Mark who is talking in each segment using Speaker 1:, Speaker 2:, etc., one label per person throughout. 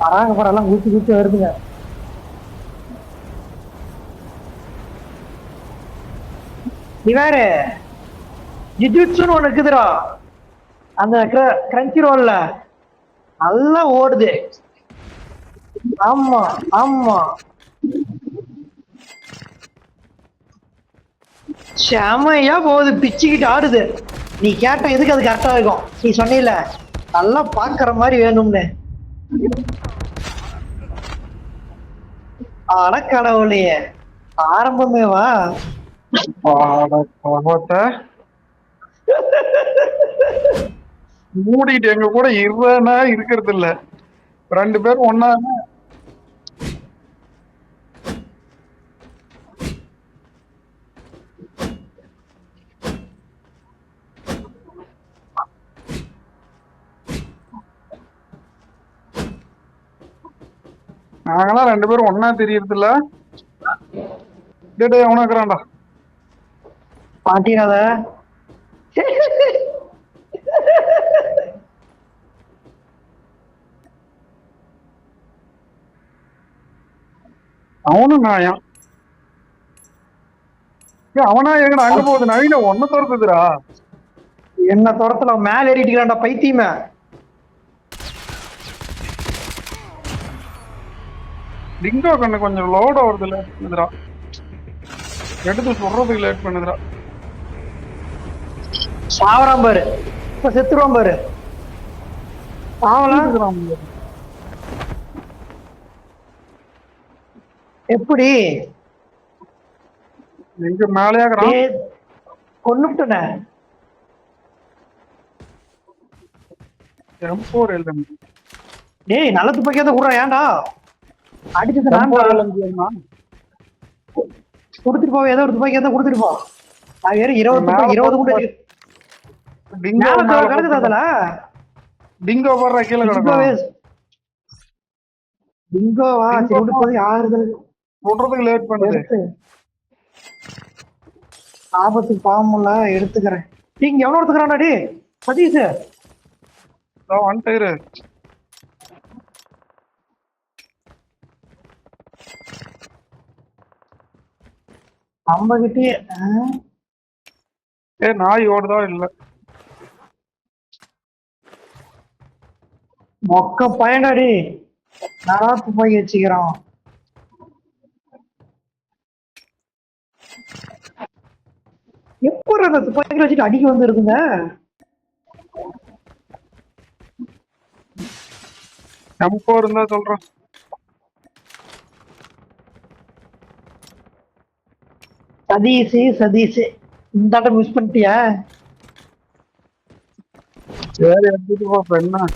Speaker 1: வராங்க போற எல்லாம் குச்சி குச்சி வருதுங்க. நீ வேற ஜிஜுட்சுன்னு ஒண்ணு இருக்குதுடா அந்த கிரன்ச்சி ரோல்ல நல்லா ஓடுது. ஆமா ஆமா செமையா போகுது, பிச்சுக்கிட்டு ஆடுது. நீ கேட்ட எதுக்கு அது கரெக்டா இருக்கும், நீ சொன்னில நல்லா பாக்குற மாதிரி வேணும்னு. அட கடவுளையே, ஆரம்பமே வா.
Speaker 2: மூடிட்டு எங்க கூட இருவனா இருக்கிறது இல்ல, 2 பேரும் ஒன்னா. நாங்களாம் 2 பேரும் ஒன்னா தெரியறது இல்ல. டேய் அவனா இருக்கிறான்டா.
Speaker 1: பாட்டினாத
Speaker 2: அவனும் நாயம். அவனா எங்கடா அங்க போகுது? நவீன ஒன்ன துரத்துதுடா.
Speaker 1: என்ன துரத்துல மேல ஏறிட்டுக்கிறான்டா பைத்தியமே.
Speaker 2: டிங்கோ கண்ணு கொஞ்சம் லோட் ஆகுறது லேட் பண்ணுதுடா, எடுத்து சொல்றதுக்கு லேட் பண்ணுதுடா.
Speaker 1: சாவறான் பாரு, இப்ப செத்துருவான் பாரு. சாவலாம் எப்படி?
Speaker 2: எங்க மேலேயாக்குறான்?
Speaker 1: கொன்னுட்டனே.
Speaker 2: M4 LMG.
Speaker 1: டேய் நல்ல துப்பாக்கியா தான் கூட, ஏன்டா அடிச்சது நான்
Speaker 2: M4 LMG என்ன?
Speaker 1: கொடுத்துட்டு போவ, ஏதோ ஒரு துப்பாக்கியா தான் கொடுத்துட்டு போ. அது வேற 20 கூட இருக்கு.
Speaker 2: டிங்கோ மேல
Speaker 1: கிடக்குது அதுல.
Speaker 2: டிங்கோ போடுற கீழே கிடக்கும்.
Speaker 1: டிங்கோவா? சரி விட்டு போய் ஆறுதல்
Speaker 2: சொல்றதுக்கு லேட் பண்ணுது.
Speaker 1: ஆபத்துக்கு பாவமுல்ல, எடுத்துக்கிறேன். இங்க எவ்வளவு எடுத்துக்கிறான்டா டி சதீஷ்?
Speaker 2: வந்துட்டாரு.
Speaker 1: நம்ம கிட்டே
Speaker 2: நாய் ஓடுதா இல்ல?
Speaker 1: மொக்க பயனாடி நாரா துப்பாக்கி வச்சுக்கிறான். எப்படி அந்த துப்பாக்கி வச்சுட்டு அடிக்க வந்து இருக்குங்க?
Speaker 2: M4 இருந்தா சொல்றேன்.
Speaker 1: சதீஷ் இந்த ஆட்டம் மிஸ் பண்ணிட்டியா?
Speaker 2: சரி எடுத்துட்டு போ. என்ன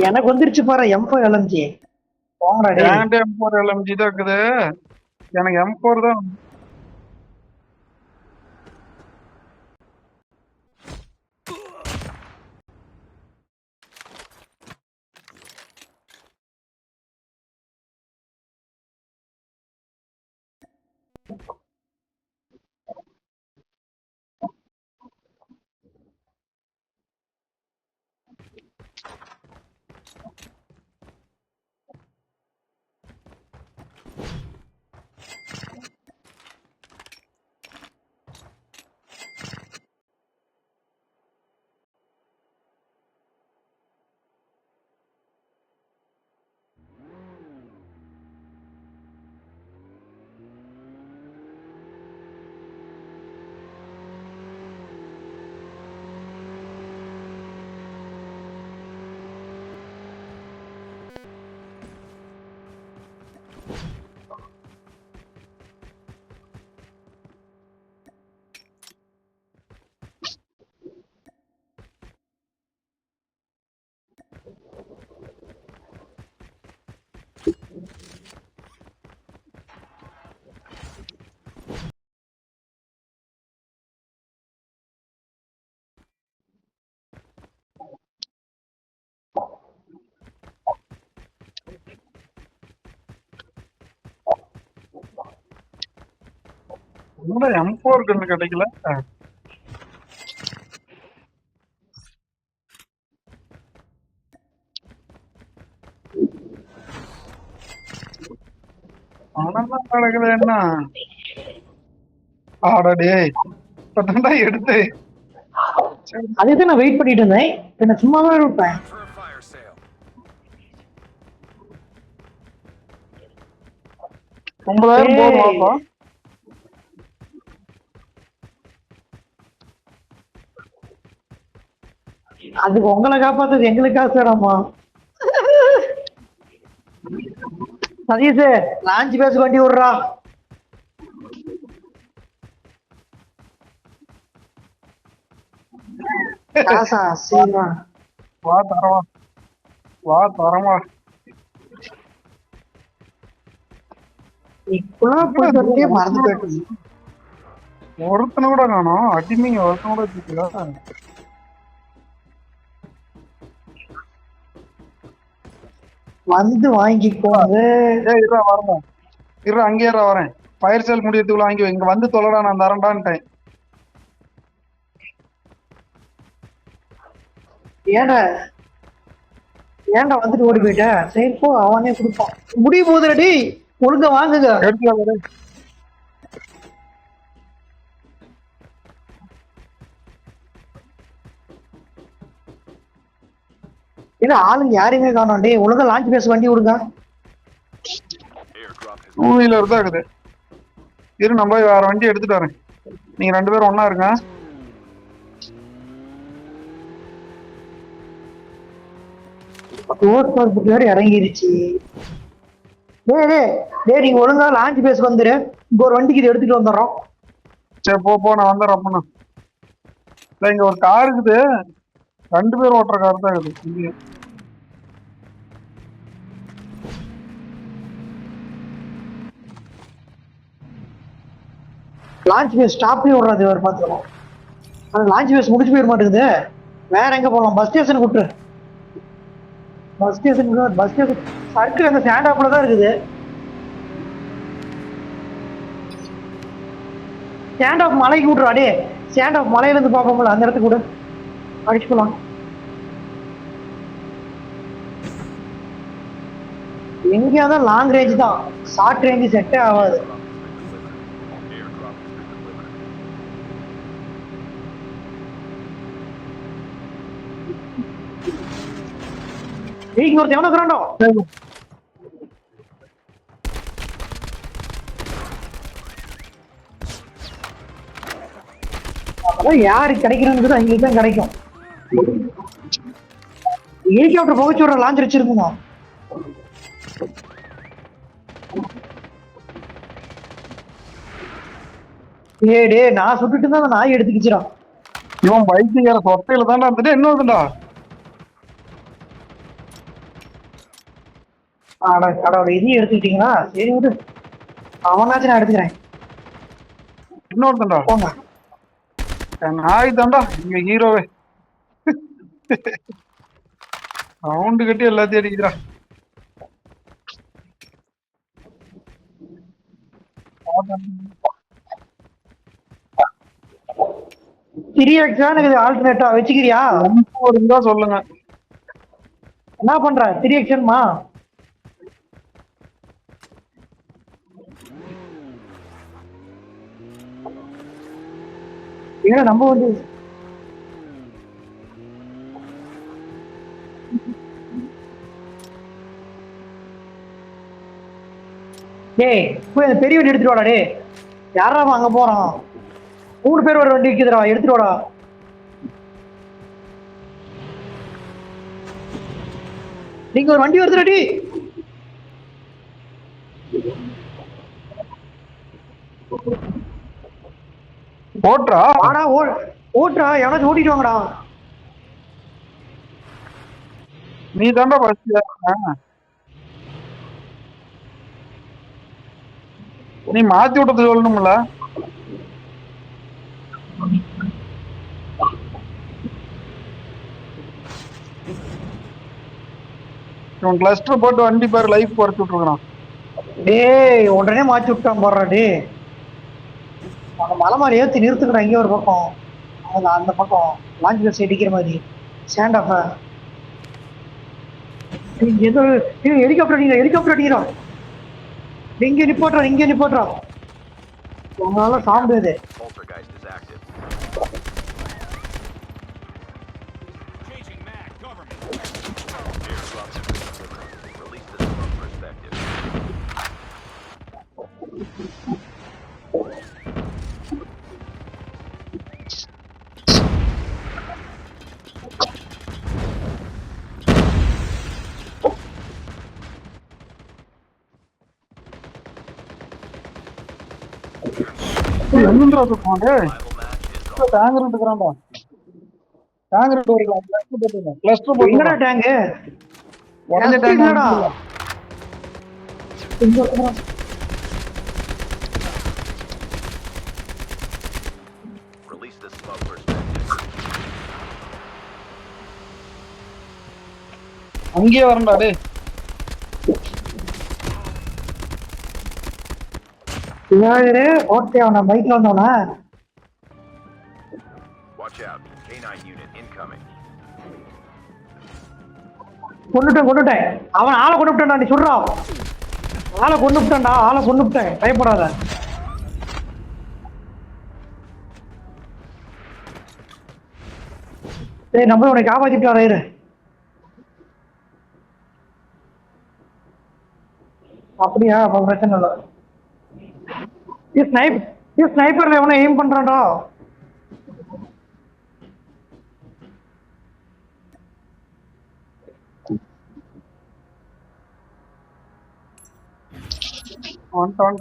Speaker 1: எனக்கு வந்துருச்சு பாரு M4 LMG. போங்கடா
Speaker 2: M4 LMG தான் இருக்குது, எனக்கு M4 தான். M4 கண்ணு கிடைக்கல. பணம் கிடக்குது என்ன ஆடாடே இப்பதான்டா எடுத்து சரி,
Speaker 1: அதுக்கு நான் வெயிட் பண்ணிட்டு இருந்தேன். என்ன சும்மாவே விட்டேன்.
Speaker 3: For a fire sale.
Speaker 2: 9,000 போதும் வாப்பா.
Speaker 1: அதுக்கு உங்களை காப்பாத்தது எங்களுக்கு ஆசைடாமா. சதீஷ் லான்ச் பேஸ் வண்டி விடுறா. காசா சீமா
Speaker 2: வா தரவா வா தரவா.
Speaker 1: இப்பெல்லாம் போய் சொல்லியே மறந்து போயிட்டு.
Speaker 2: ஒருத்தனை கூட காணோம். அடிமைங்க ஒருத்தனை கூட வச்சுக்கல.
Speaker 1: வந்து வாங்கிக்கோங்க.
Speaker 2: ஏய் இருடா வரேன். இருடா அங்கேயே வரேன். ஃபயர் சேல் முடியறதுக்குள்ள வாங்கி வை. இங்க வந்து தொலைடா நான் தரேன்டான்ட்டேன்.
Speaker 1: ஏன்டா ஏன்டா வந்துட்டு ஓடி போயிட்ட? சரி போ, அவனே கொடுப்பான். முடிய போகுதுடி, ஒழுங்கா வாங்குங்க.
Speaker 2: எடுத்து வரேன்.
Speaker 1: ஏன்னா ஆளுங்க யாரையுமே காணோம். டேய் ஒழுங்கா லான்ச் பேஸ் வண்டி விடுங்க.
Speaker 3: Airdrop has
Speaker 2: 2 வீலர் தான் இருக்குது. இரு நான் போய் வேற வண்டி எடுத்துட்டு வரேன். நீங்க 2 பேரும் ஒண்ணா இருங்க.
Speaker 1: ரோட் பார்க் வேற இறங்கிருச்சு. டேய் டேய் டேய், நீங்க ஒழுங்கா லான்ச் பேஸ்க்கு வந்துரு. இங்க ஒரு வண்டிக்கு இது எடுத்துட்டு வந்துடுறோம்.
Speaker 2: சரி போ நான் வந்துடுறேன் அப்பனா. இல்ல இங்க ஒரு கார் இருக்குது. 2 பேர் ஓட்டுற கார் தான் இருக்குது இங்க.
Speaker 1: லான்ச் பேஸ் ஸ்டாப்லயே விடுறது ஒரு பார்த்துக்கணும். ஆனால் லான்ச் பேஸ் முடிச்சு போயிட மாட்டேங்குது. வேற எங்க போகலாம்? பஸ் ஸ்டேஷன் கூப்பிட்டு. பஸ் ஸ்டேஷன் சர்க்கிள் அந்த ஸ்டாண்ட் ஆப்ல தான் இருக்குது. ஸ்டாண்ட் ஆஃப் மலைக்கு விட்றா. டே ஸ்டாண்ட் ஆஃப் மலையில இருந்து பார்ப்போம்ல, அந்த இடத்துக்கு கூட அடிச்சு போலாம். எங்கேயா தான் லாங் ரேஞ்ச் தான், ஷார்ட் ரேஞ்சு செட்டே ஆகாது.
Speaker 3: airdrop has been delivered.
Speaker 1: இங்க ஒருத்தன் எவனோ இருக்கிறான்டோ. அதான் யாருக்கு கிடைக்கிறதுங்கிறது அவங்களுக்கு தான் கிடைக்கும். ஹெலிகாப்டர் புகைச்சு விடுற லான்ச் வச்சிருக்குமா? டே நான் சுட்டுட்டு தான் அந்த நாய் எடுத்துக்கிச்சிடான்.
Speaker 2: இவன் பைக்குக்கார சொத்தையில தான்டா இருந்துட்டு என்ன வருதுடா.
Speaker 1: கடவுள இதையும் எடுத்துக்கிட்டீங்களா? சரி விடு, அவனாச்சும் நான் எடுத்துக்கிறேன்.
Speaker 2: இன்னொருத்தன்டா
Speaker 1: போங்க.
Speaker 2: நாய் தான்டா இங்க ஹீரோவே. ரவுண்டு கட்டி எல்லாத்தையும் அடிக்கிறா.
Speaker 1: திரியக்ஸா எனக்கு ஆல்டர்னேட்டா வச்சுக்கிறியா?
Speaker 2: ரொம்ப இருந்தா சொல்லுங்க.
Speaker 1: என்ன பண்ற? திரியக்ஷன்மா ஏன்னா நம்ம வந்து டேய் போய் அந்த பெரிய வண்டி எடுத்துட்டு வாடா. டே யாரா அங்க போறான்? 3 பேர் ஒரு வண்டி விக்குதுடா, எடுத்துட்டு வாடா. நீங்க ஒரு வண்டி வருதுடா. டி
Speaker 2: போட்றா
Speaker 1: வாடா, ஓட்டுறா. எவனாச்சும் ஓட்டிட்டு வாங்கடா.
Speaker 2: நீ தாண்டா பஸ். நீ மாத்தி விட்டது சொல்லணும்ல. இவன் கிளஸ்டர் போட்டு வண்டி பேர் லைஃப் குறைச்சு விட்டுருக்கான்.
Speaker 1: டேய் உடனே மாத்தி விட்டான் போடுறா. டே அந்த மலை மாதிரி ஏற்றி நிறுத்துக்கடா. இங்கே ஒரு பக்கம், அந்த பக்கம் லான்ச் பஸ் அடிக்கிற மாதிரி ஸ்டாண்ட் ஆஃப். ஏதோ ஹெலிகாப்டர் அடிக்கிறோம். இங்க நிப்போட்டுறோம் உங்களால சாக முடியாது.
Speaker 3: Poltergeist is active. Changing mag. Cover me. Airdrop has been delivered. Release the smoke perspective.
Speaker 2: என்னன்றா சொல்றான் டேய்
Speaker 3: Survival match is on.
Speaker 2: Tanker எடுக்கறான்டா டேங்கர் எடுக்கலாம் கிளஸ்டர் போட்டுங்க
Speaker 1: எங்கடா டேங்கு?
Speaker 2: உடனே
Speaker 1: Cluster இல்லடா.
Speaker 2: Tanker
Speaker 3: Release the smoke perspective.
Speaker 2: அங்கேயே வரண்டா டேய்
Speaker 1: இவரு ஓகே அவன பைக்ல வந்தவனா
Speaker 3: Watch out. K9 unit incoming.
Speaker 1: கொண்டுட்டேன் அவன் ஆளை கொண்டு விட்டான்டா. நீ சொல்றான் ஆளை கொண்டு விட்டேன் பயப்படாத. சரி நம்ம உனக்கு காப்பாத்திட்டு வர இரு. அப்படியா அப்ப பிரச்சனை இல்லை. ஸ்னைப்பர்ல எவனை எய்ம் பண்றான்டா.
Speaker 2: வந்துட்டான்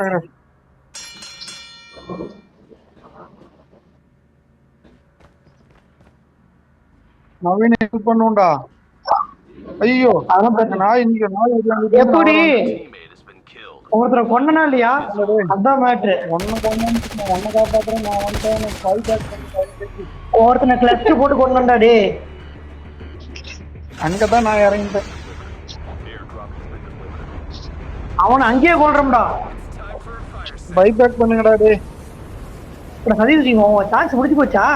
Speaker 2: நவீன ஹெல்ப் பண்ணுண்டா ஐயோ
Speaker 1: அதெல்லாம் பிரச்சனை.
Speaker 2: நாய் இங்க நாய்
Speaker 1: எப்படி
Speaker 3: Teammate has been killed.
Speaker 1: ஒருத்தரை கொண்டனா இல்லையா அதான் மேட்ரு.
Speaker 2: ஒன்னு ஒன்னு காப்பாத்துறேன் நான் வந்துட்டேன் ஃபைவ் பேக் பண்ணி
Speaker 1: ஒருத்தனை கிளஸ்டர் போட்டு கொண்டா டே.
Speaker 2: அங்கதான் நான் இறங்கிட்டேன்
Speaker 3: Airdrop has been delivered.
Speaker 1: அவனை அங்கேயே கொள்றோம்டா.
Speaker 3: Time for a fire sale.
Speaker 2: Buy back பண்ணுங்கடா டே
Speaker 1: இப்ப சதீஷ் சான்ஸ் முடிச்சு போச்சா?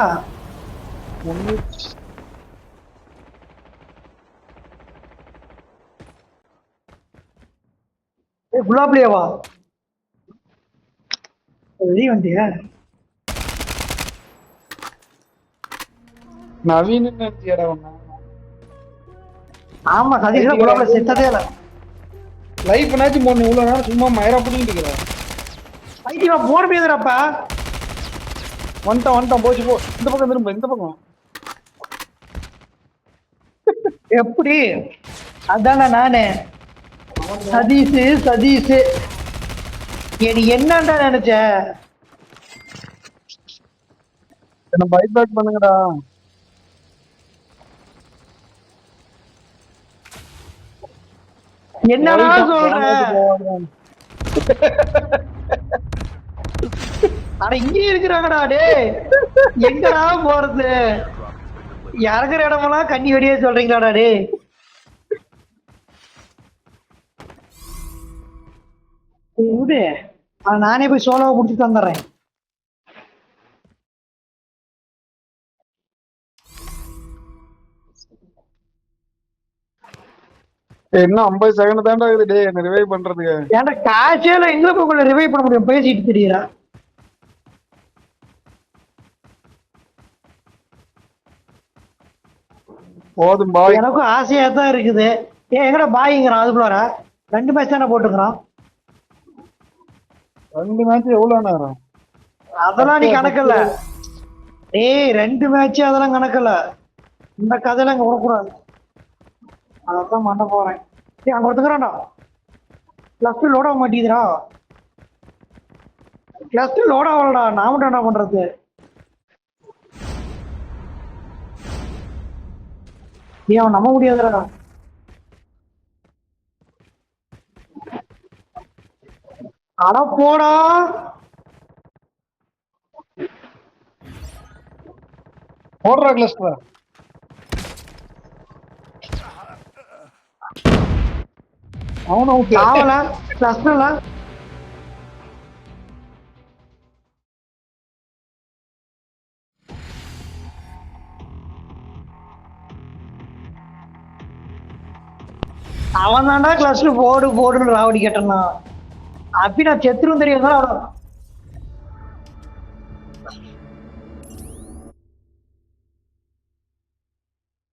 Speaker 1: குலாப்லியாவா வெளியே வண்டியா?
Speaker 2: நவீன் நினைச்சியடா ஒண்ணு
Speaker 1: ஆமா சதீஷ் குலாப்ல செத்ததே இல்ல.
Speaker 2: லைஃப் என்னாச்சும் போன இவ்வளவு நேரம் சும்மா மயிரா பண்ணிட்டு இருக்கிற
Speaker 1: பைத்தியம் போட முடியாதுடாப்பா.
Speaker 2: வந்துட்டான் போச்சு போ இந்த பக்கம் திரும்ப இந்த பக்கம்
Speaker 1: எப்படி அதான நானு சதீஷ் நீ என்னண்டா நினைச்ச?
Speaker 2: என்ன பை பேக் பண்ணுங்கடா
Speaker 1: என்னடா சொல்ற? அட இங்கே இருக்கிறாங்கடா டேய். எங்கடா போறது? இறங்குற இடமெல்லாம் கண்ணி வெடியே சொல்றீங்களாடா டேய். விடு நானே போய் சோலோவை முடிச்சுட்டு வந்துடுறேன்.
Speaker 2: இன்னும் 50 செகண்ட் தான்டா இருக்குது டே என்ன ரிவைவ் பண்றதுக்கு
Speaker 1: ஏன்டா காய்ச்சல எங்க போய் உங்களை ரிவைவ் பண்ண முடியும்? பேசிட்டு தெரியுறா.
Speaker 2: போதும் பாய்
Speaker 1: எனக்கும் ஆசையா தான் இருக்குது. எங்கடா பாய்ங்கிறான் அதுக்குள்ளார 2 மேட்ச் தானே போட்டுக்கிறான்.
Speaker 2: 2 மேட்ச் எவ்வளவு நேரம்
Speaker 1: அதெல்லாம் நீ கணக்கல. ஏய் 2 மேட்ச் அதெல்லாம் கணக்கல. இந்த கதையில இங்க விடக்கூடாது. அதான் பண்ண போறேன். அங்க ஒருத்தங்கிறான்டா. கிளஸ்டர் லோட் ஆக மாட்டேங்குதுடா. Cluster load ஆகலடா. நான் மட்டும் என்ன பண்றது? அவன் நம்ப முடியாதுடா. அட போடா.
Speaker 2: போடுறா கிளஸ்டர் அவன் அவுட்
Speaker 1: ஆவல கிளஸ்டர்ல அவன் தான்டா கிளஸ்டர் போடுன்னு ராவடி கேட்டானா. அப்படி நான் செத்துரும் தெரியும்